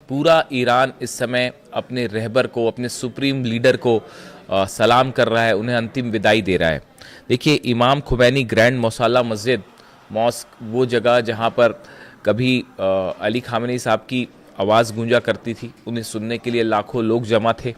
पूरा ईरान इस समय अपने रहबर को, अपने सुप्रीम लीडर को सलाम कर रहा है, उन्हें अंतिम विदाई दे रहा है। देखिए, इमाम खुमैनी ग्रैंड मौसाला मस्जिद मॉस्क, वो जगह जहाँ पर कभी अली खामेनी साहब की आवाज़ गूंजा करती थी, उन्हें सुनने के लिए लाखों लोग जमा थे,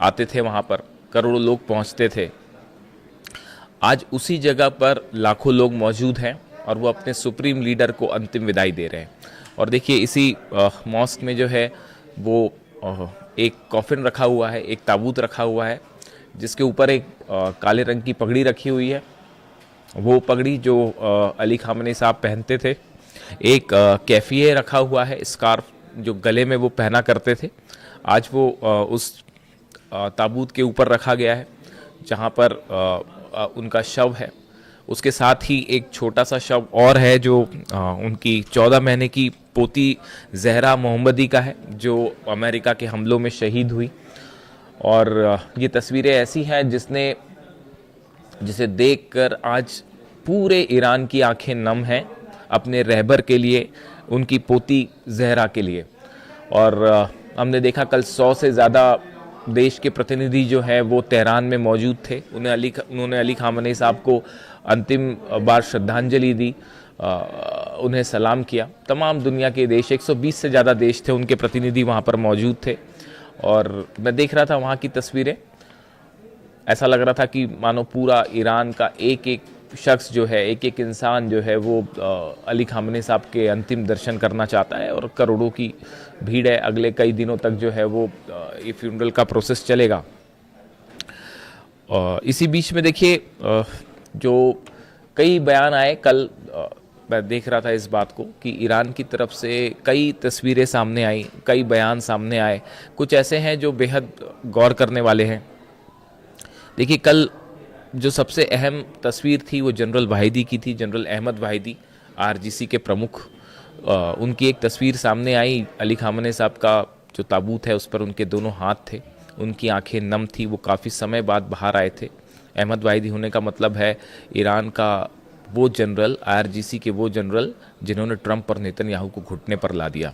आते थे, वहाँ पर करोड़ों लोग पहुँचते थे। आज उसी जगह पर लाखों लोग मौजूद हैं और वो अपने सुप्रीम लीडर को अंतिम विदाई दे रहे हैं। और देखिए, इसी मॉस्क में जो है वो एक कॉफिन रखा हुआ है, एक ताबूत रखा हुआ है, जिसके ऊपर एक काले रंग की पगड़ी रखी हुई है। वो पगड़ी जो अली खामेनी साहब पहनते थे। एक कैफिये रखा हुआ है, स्कार्फ जो गले में वो पहना करते थे, आज वो उस ताबूत के ऊपर रखा गया है जहाँ पर उनका शव है। उसके साथ ही एक छोटा सा शव और है जो उनकी 14 महीने की पोती जहरा मोहम्मदी का है, जो अमेरिका के हमलों में शहीद हुई। और ये तस्वीरें ऐसी हैं जिसे देखकर आज पूरे ईरान की आंखें नम हैं अपने रहबर के लिए, उनकी पोती जहरा के लिए। और हमने देखा कल 100 से ज़्यादा देश के प्रतिनिधि जो हैं वो तेहरान में मौजूद थे। उन्होंने अली खामेनी साहब को अंतिम बार श्रद्धांजलि दी, उन्हें सलाम किया। तमाम दुनिया के देश, 120 से ज़्यादा देश थे, उनके प्रतिनिधि वहाँ पर मौजूद थे। और मैं देख रहा था वहाँ की तस्वीरें, ऐसा लग रहा था कि मानो पूरा ईरान का एक एक शख्स जो है, एक एक इंसान जो है वो अली खामेनी साहब के अंतिम दर्शन करना चाहता है। और करोड़ों की भीड़ है। अगले कई दिनों तक जो है वो ये फ्यूनरल का प्रोसेस चलेगा। इसी बीच में देखिए, जो कई बयान आए कल, मैं देख रहा था इस बात को कि ईरान की तरफ से कई तस्वीरें सामने आई, कई बयान सामने आए। कुछ ऐसे हैं जो बेहद गौर करने वाले हैं। देखिए, कल जो सबसे अहम तस्वीर थी वो जनरल वाहिदी की थी, जनरल अहमद वाहिदी, आरजीसी के प्रमुख। उनकी एक तस्वीर सामने आई। अली खामेनी साहब का जो ताबूत है उस पर उनके दोनों हाथ थे, उनकी आंखें नम थी, वो काफ़ी समय बाद बाहर आए थे। अहमद वाहिदी होने का मतलब है ईरान का वो जनरल, आरजीसी के वो जनरल जिन्होंने ट्रंप और नेतन्याहू को घुटने पर ला दिया।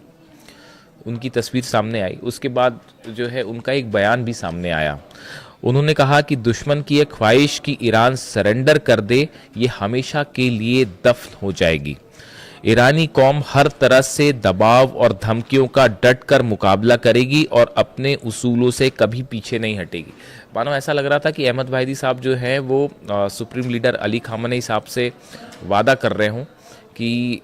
उनकी तस्वीर सामने आई। उसके बाद जो है उनका एक बयान भी सामने आया। उन्होंने कहा कि दुश्मन की एक ख्वाहिश कि ईरान सरेंडर कर दे, ये हमेशा के लिए दफन हो जाएगी। ईरानी कौम हर तरह से दबाव और धमकियों का डट कर मुकाबला करेगी और अपने उसूलों से कभी पीछे नहीं हटेगी। मानो ऐसा लग रहा था कि अहमद वाहिदी साहब जो हैं वो सुप्रीम लीडर अली खामेनी साहब से वादा कर रहे हों कि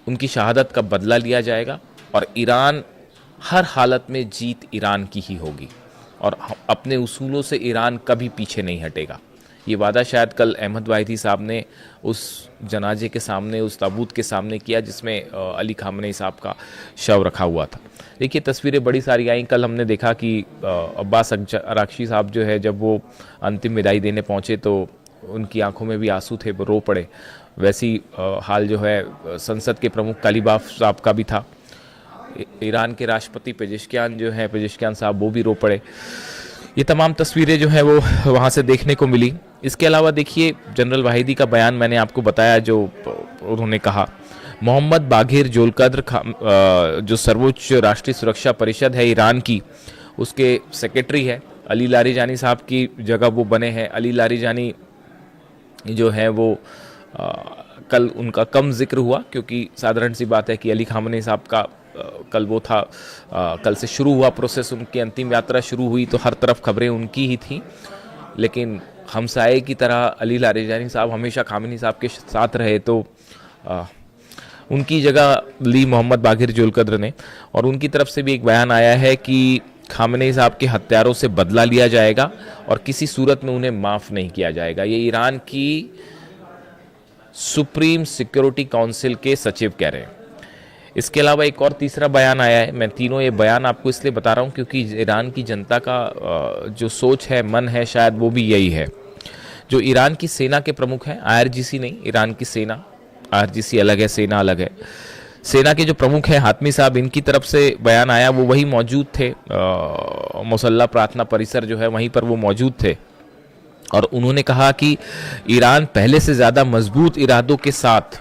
उनकी शहादत का बदला लिया जाएगा और ईरान हर हालत में जीत ईरान की ही होगी और अपने उसूलों से ईरान कभी पीछे नहीं हटेगा। ये वादा शायद कल अहमद वाहिदी साहब ने उस जनाजे के सामने, उस ताबूत के सामने किया जिसमें अली खामेनी साहब का शव रखा हुआ था। देखिए, तस्वीरें बड़ी सारी आई। कल हमने देखा कि अब्बास अरागची साहब जो है, जब वो अंतिम विदाई देने पहुँचे तो उनकी आंखों में भी आंसू थे, वो रो पड़े। वैसी हाल जो है संसद के प्रमुख कालीबाफ साहब का भी था। ईरान के राष्ट्रपति पेजेश्कियान जो हैं, पेजेश्कियान साहब, वो भी रो पड़े। ये तमाम तस्वीरें जो हैं वो वहाँ से देखने को मिली। इसके अलावा देखिए, जनरल वाहिदी का बयान मैंने आपको बताया, जो उन्होंने कहा मोहम्मद बाघिर जोलकद्र जो सर्वोच्च राष्ट्रीय सुरक्षा परिषद है ईरान की, उसके सेक्रेटरी है, अली लारीजानी साहब की जगह वो बने हैं। अली लारीजानी जो है वो कल उनका कम जिक्र हुआ, क्योंकि साधारण सी बात है कि अली खामेनी साहब का कल वो था, कल से शुरू हुआ प्रोसेस, उनकी अंतिम यात्रा शुरू हुई तो हर तरफ खबरें उनकी ही थी। लेकिन हमसाये की तरह अली लारीजानी साहब हमेशा खामेनी साहब के साथ रहे, तो उनकी जगह ली मोहम्मद बाघिर जोलकद्र ने। और उनकी तरफ से भी एक बयान आया है कि खामेनी साहब के हत्यारों से बदला लिया जाएगा और किसी सूरत में उन्हें माफ़ नहीं किया जाएगा। ये ईरान की सुप्रीम सिक्योरिटी काउंसिल के सचिव कह रहे हैं। इसके अलावा एक और तीसरा बयान आया है। मैं तीनों ये बयान आपको इसलिए बता रहा हूँ क्योंकि ईरान की जनता का जो सोच है, मन है, शायद वो भी यही है। जो ईरान की सेना के प्रमुख हैं, आईआरजीसी नहीं, ईरान की सेना, आईआरजीसी अलग है, सेना अलग है। सेना के जो प्रमुख हैं हातमी साहब, इनकी तरफ से बयान आया, वो वही मौजूद थे, मुसल्ला प्रार्थना परिसर जो है वहीं पर वो मौजूद थे। और उन्होंने कहा कि ईरान पहले से ज़्यादा मजबूत इरादों के साथ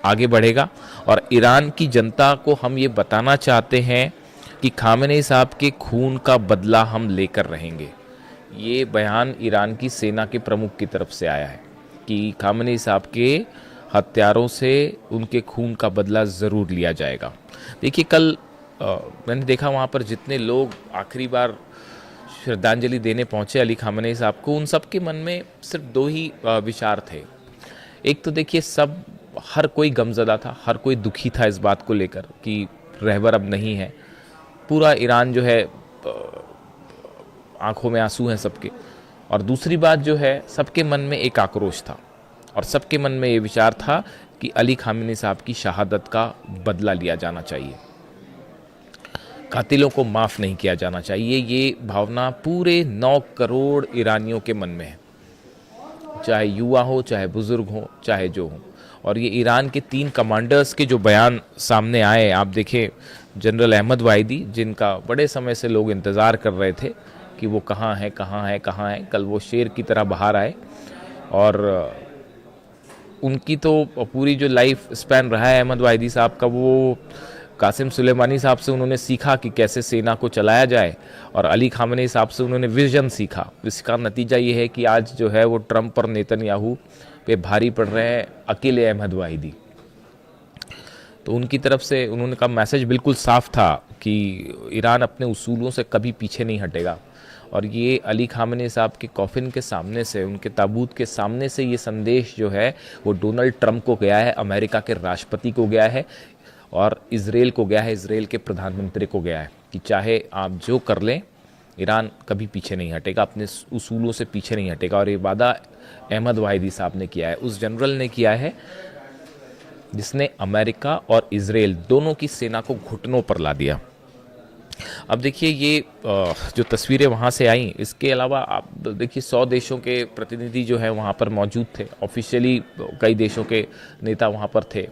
आगे बढ़ेगा और ईरान की जनता को हम ये बताना चाहते हैं कि खामेनेई साहब के खून का बदला हम लेकर रहेंगे। ये बयान ईरान की सेना के प्रमुख की तरफ से आया है कि खामेनेई साहब के हत्यारों से उनके खून का बदला ज़रूर लिया जाएगा। देखिए कल मैंने देखा वहाँ पर जितने लोग आखिरी बार श्रद्धांजलि देने पहुँचे अली खामेनेई साहब को, उन सब के मन में सिर्फ दो ही विचार थे। एक तो देखिए सब हर कोई गमज़दा था, हर कोई दुखी था इस बात को लेकर कि रहबर अब नहीं है। पूरा ईरान जो है आंखों में आंसू हैं सबके। और दूसरी बात जो है, सबके मन में एक आक्रोश था और सबके मन में ये विचार था कि अली खामेनी साहब की शहादत का बदला लिया जाना चाहिए, कातिलों को माफ़ नहीं किया जाना चाहिए। ये भावना पूरे 9 करोड़ ईरानियों के मन में है, चाहे युवा हो, चाहे बुज़ुर्ग हो, चाहे जो हो। और ये ईरान के 3 कमांडर्स के जो बयान सामने आए, आप देखें जनरल अहमद वाहिदी, जिनका बड़े समय से लोग इंतज़ार कर रहे थे कि वो कहाँ है, कहाँ है, कहाँ है, कल वो शेर की तरह बाहर आए। और उनकी तो पूरी जो लाइफ स्पैन रहा है अहमद वाहिदी साहब का, वो कासिम सुलेमानी साहब से उन्होंने सीखा कि कैसे सेना को चलाया जाए, और अली खामेनेई साहब से उन्होंने विजन सीखा। इसका नतीजा ये है कि आज जो है वो ट्रंप और नेतन्याहू पे भारी पड़ रहे हैं अकेले अहमद वाहिदी। तो उनकी तरफ से उन्होंने कहा, मैसेज बिल्कुल साफ था कि ईरान अपने उसूलों से कभी पीछे नहीं हटेगा। और ये अली खामेनेई साहब के कॉफिन के सामने से, उनके ताबूत के सामने से ये संदेश जो है वो डोनाल्ड ट्रंप को गया है, अमेरिका के राष्ट्रपति को गया है और इजराइल को गया है, इजराइल के प्रधानमंत्री को गया है कि चाहे आप जो कर लें, ईरान कभी पीछे नहीं हटेगा, अपने उसूलों से पीछे नहीं हटेगा। और ये वादा अहमद वाहिदी साहब ने किया है, उस जनरल ने किया है जिसने अमेरिका और इजराइल दोनों की सेना को घुटनों पर ला दिया। अब देखिए ये जो तस्वीरें वहाँ से आई, इसके अलावा आप देखिए 100 देशों के प्रतिनिधि जो हैं वहाँ पर मौजूद थे। ऑफिशियली कई देशों के नेता वहाँ पर थे।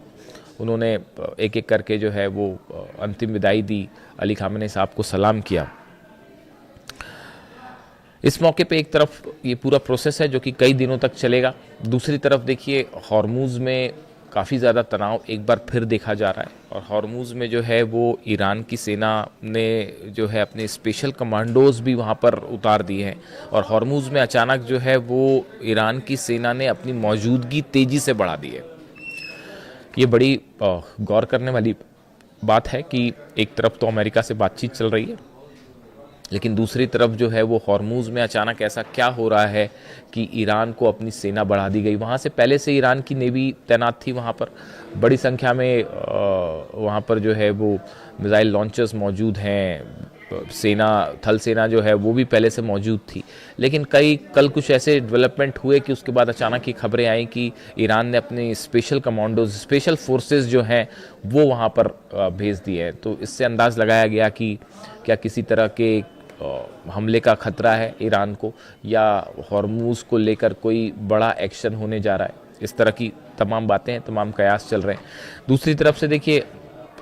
उन्होंने एक एक करके जो है वो अंतिम विदाई दी, अली खामेनेई साहब को सलाम किया। इस मौके पे एक तरफ ये पूरा प्रोसेस है जो कि कई दिनों तक चलेगा, दूसरी तरफ देखिए हॉर्मुज़ में काफ़ी ज़्यादा तनाव एक बार फिर देखा जा रहा है। और हॉर्मुज़ में जो है वो ईरान की सेना ने जो है अपने स्पेशल कमांडोज़ भी वहाँ पर उतार दिए हैं। और हॉर्मुज़ में अचानक जो है वो ईरान की सेना ने अपनी मौजूदगी तेज़ी से बढ़ा दी है। ये बड़ी गौर करने वाली बात है कि एक तरफ तो अमेरिका से बातचीत चल रही है, लेकिन दूसरी तरफ जो है वो हॉर्मुज़ में अचानक ऐसा क्या हो रहा है कि ईरान को अपनी सेना बढ़ा दी गई। वहाँ से पहले से ईरान की नेवी तैनात थी, वहाँ पर बड़ी संख्या में वहाँ पर जो है वो मिसाइल लॉन्चर्स मौजूद हैं, सेना थल सेना जो है वो भी पहले से मौजूद थी। लेकिन कल कुछ ऐसे डेवलपमेंट हुए कि उसके बाद अचानक ये खबरें आई कि ईरान ने अपने स्पेशल कमांडोज, स्पेशल फोर्सेस जो हैं वो वहाँ पर भेज दिए हैं। तो इससे अंदाज़ लगाया गया कि क्या किसी तरह के हमले का खतरा है ईरान को, या हॉर्मुज़ को लेकर कोई बड़ा एक्शन होने जा रहा है। इस तरह की तमाम बातें, तमाम कयास चल रहे हैं। दूसरी तरफ से देखिए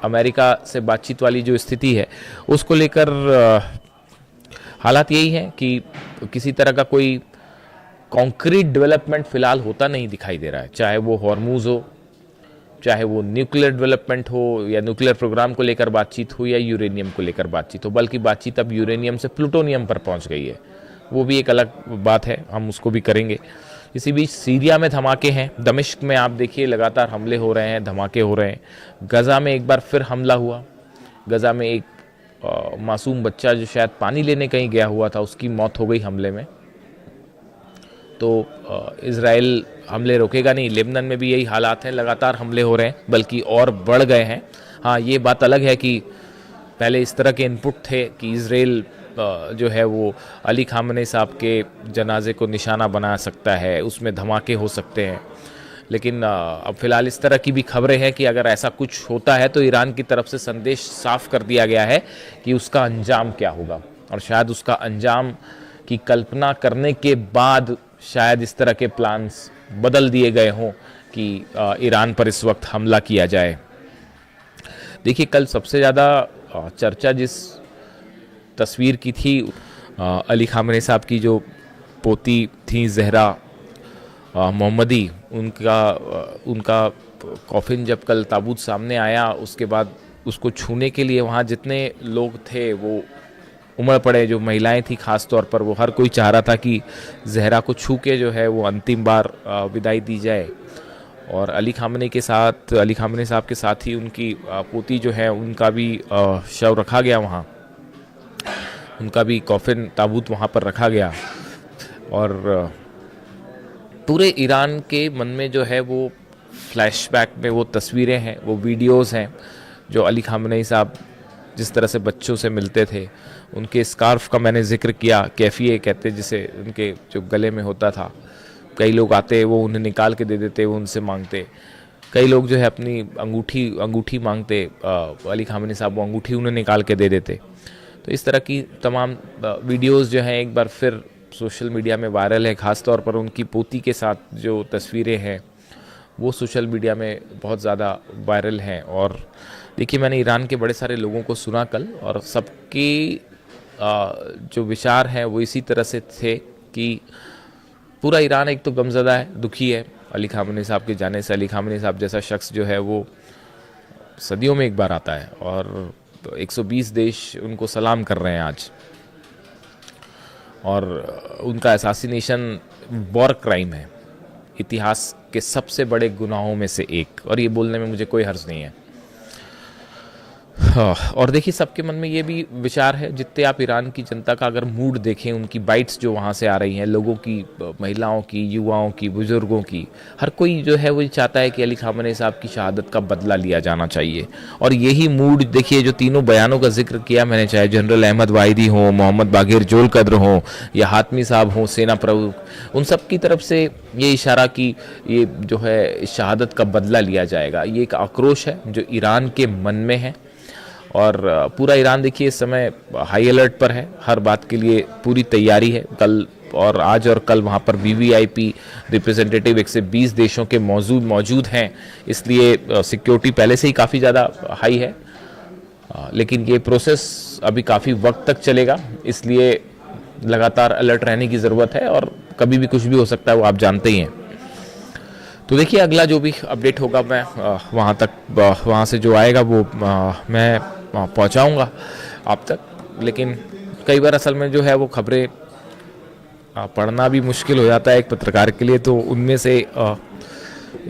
अमेरिका से बातचीत वाली जो स्थिति है उसको लेकर हालात यही है कि किसी तरह का कोई कॉन्क्रीट डेवलपमेंट फ़िलहाल होता नहीं दिखाई दे रहा है, चाहे वो हॉर्मुज़ हो, चाहे वो न्यूक्लियर डेवलपमेंट हो, या न्यूक्लियर प्रोग्राम को लेकर बातचीत हो, या यूरेनियम को लेकर बातचीत हो। बल्कि बातचीत अब यूरेनियम से प्लूटोनियम पर पहुंच गई है, वो भी एक अलग बात है, हम उसको भी करेंगे। इसी बीच सीरिया में धमाके हैं, दमिश्क में आप देखिए लगातार हमले हो रहे हैं, धमाके हो रहे हैं। गज़ा में एक बार फिर हमला हुआ, गज़ा में एक मासूम बच्चा जो शायद पानी लेने कहीं गया हुआ था, उसकी मौत हो गई हमले में। तो इज़राइल हमले रोकेगा नहीं। लेबनान में भी यही हालात हैं, लगातार हमले हो रहे हैं, बल्कि और बढ़ गए हैं। हाँ, ये बात अलग है कि पहले इस तरह के इनपुट थे कि इज़राइल जो है वो अली खामेनेई साहब के जनाजे को निशाना बना सकता है, उसमें धमाके हो सकते हैं। लेकिन अब फ़िलहाल इस तरह की भी खबरें हैं कि अगर ऐसा कुछ होता है तो ईरान की तरफ से संदेश साफ कर दिया गया है कि उसका अंजाम क्या होगा। और शायद उसका अंजाम की कल्पना करने के बाद शायद इस तरह के प्लान्स बदल दिए गए हों कि ईरान पर इस वक्त हमला किया जाए। देखिए कल सबसे ज़्यादा चर्चा जिस तस्वीर की थी, अली खामेनेई साहब की जो पोती थी ज़हरा मोहम्मदी, उनका कॉफिन जब कल ताबूत सामने आया, उसके बाद उसको छूने के लिए वहाँ जितने लोग थे वो उमड़ पड़े। जो महिलाएं थी ख़ास तौर पर, वो हर कोई चाह रहा था कि जहरा को छू के जो है वो अंतिम बार विदाई दी जाए। और अली खामने साहब के साथ ही उनकी पोती जो है उनका भी शव रखा गया वहाँ, उनका भी कॉफिन ताबूत वहाँ पर रखा गया। और पूरे ईरान के मन में जो है वो फ्लैशबैक में वो तस्वीरें हैं, वो वीडियोस हैं, जो अली खामनेई साहब जिस तरह से बच्चों से मिलते थे। उनके स्कार्फ का मैंने जिक्र किया, कैफिए कहते जिसे, उनके जो गले में होता था। कई लोग आते, वो उन्हें निकाल के दे देते, वो उनसे मांगते। कई लोग जो है अपनी अंगूठी मांगते, अली खामनेई साहब वो अंगूठी उन्हें निकाल के दे देते। तो इस तरह की तमाम वीडियोस जो हैं एक बार फिर सोशल मीडिया में वायरल है। ख़ास तौर पर उनकी पोती के साथ जो तस्वीरें हैं वो सोशल मीडिया में बहुत ज़्यादा वायरल हैं। और देखिए, मैंने ईरान के बड़े सारे लोगों को सुना कल, और सबके जो विचार हैं वो इसी तरह से थे कि पूरा ईरान एक तो गमज़दा है, दुखी है अली खामनेई साहब के जाने से। अली खामनेई साहब जैसा शख्स जो है वो सदियों में एक बार आता है, और 120 देश उनको सलाम कर रहे हैं आज। और उनका असैसिनेशन वॉर क्राइम है, इतिहास के सबसे बड़े गुनाहों में से एक, और ये बोलने में मुझे कोई हर्ज नहीं है। और देखिए, सबके मन में ये भी विचार है, जितने आप ईरान की जनता का अगर मूड देखें, उनकी बाइट्स जो वहाँ से आ रही हैं, लोगों की, महिलाओं की, युवाओं की, बुजुर्गों की, हर कोई जो है वो चाहता है कि अली खामनेई साहब की शहादत का बदला लिया जाना चाहिए। और यही मूड देखिए, जो तीनों बयानों का जिक्र किया मैंने, चाहे जनरल अहमद वाहिदी हों, मोहम्मद बागिर जोल कद्र हों, या हातमी साहब हों, सेना प्रमुख, उन सब की तरफ से ये इशारा कि ये जो है शहादत का बदला लिया जाएगा। ये एक आक्रोश है जो ईरान के मन में है। और पूरा ईरान देखिए इस समय हाई अलर्ट पर है, हर बात के लिए पूरी तैयारी है। कल और आज और कल वहाँ पर VVIP रिप्रेजेंटेटिव 120 देशों के मौजूद हैं, इसलिए सिक्योरिटी पहले से ही काफ़ी ज़्यादा हाई है। लेकिन ये प्रोसेस अभी काफ़ी वक्त तक चलेगा, इसलिए लगातार अलर्ट रहने की ज़रूरत है, और कभी भी कुछ भी हो सकता है, वो आप जानते ही हैं। तो देखिए, अगला जो भी अपडेट होगा मैं वहाँ से जो आएगा वो मैं पहुँचाऊँगा आप तक। लेकिन कई बार असल में जो है वो खबरें पढ़ना भी मुश्किल हो जाता है एक पत्रकार के लिए, तो उनमें से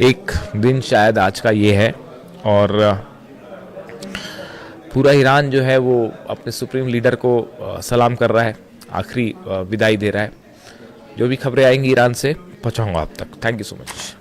एक दिन शायद आज का ये है। और पूरा ईरान जो है वो अपने सुप्रीम लीडर को सलाम कर रहा है, आखिरी विदाई दे रहा है। जो भी खबरें आएंगी ईरान से पहुँचाऊँगा आप तक। Thank you so much.